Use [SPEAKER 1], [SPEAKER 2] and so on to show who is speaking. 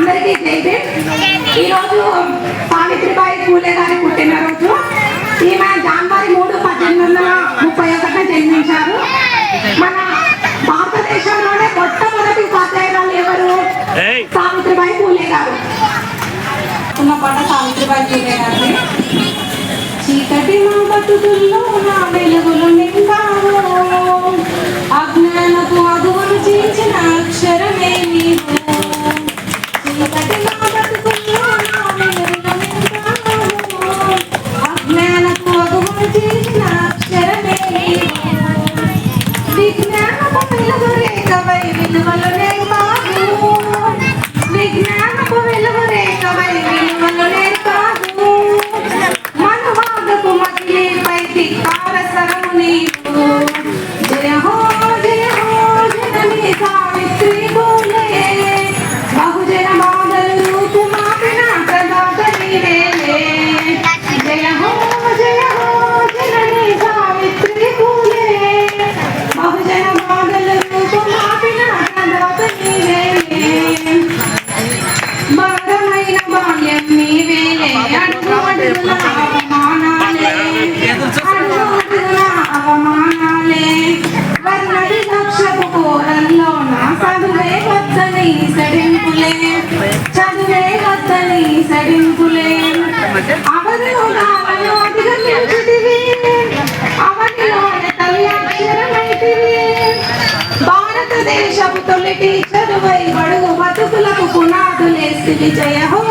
[SPEAKER 1] అందరికీ జై భీమ్. ఈరోజు సావిత్రిబాయి పూలే గారి పుట్టినరోజు. ఈమె జనవరి 3, 1831 జన్మించారు. మన భారతదేశంలోనే మొట్టమొదటి ఉపాధ్యాయురాలు ఎవరు? సావిత్రిబాయి పూలే గారు. ఉన్న పాట సావిత్రిబాయి పూలే గారి. చీకటి నా బతుకుల్లో నా వెలుగులు నింపావు, అజ్ఞానపు అదువును చీల్చిన అక్షరమే నీవు. చీకటి నా బతుకుల్లో నా వెలుగులు నింపావు, అజ్ఞానపు అదువును చీల్చిన అక్షరమే నీవు. విజ్ఞానపు వెలుగు రేఖవై విలువలు నేర్పావు, విజ్ఞానపు వెలుగు రేఖవై విలువలు నేర్పావు. మనువాదపు మదిలేపై ధిక్కార స్వరము నీవు. జయ హో జనని సావిత్రి పూలే, బహుజన బాధలు రూపుమాపిన ప్రదాత నీవేలే. జయ హో జనని సావిత్రి పూలే, బహుజన బాధలు రూపుమాపిన ప్రదాత నీవేలే. భారమైన బాల్యం నీవేలే, అడుగు అడుగున అవమానాలే, అడుగు అడుగున అవమానాలే. వర్ణడి లక్షపు కోరల్లోన చదువే వద్దని సడింపులే, చదువే వద్దని సడింపులే. అవధిలో నావను అధిగమించితివి, అవధిలోనే తల్లి అక్షరమైతివి. భారతదేశపు తొలి టీచరువై బడుగు బతుకులకు పునాదులేసివి. జయ హో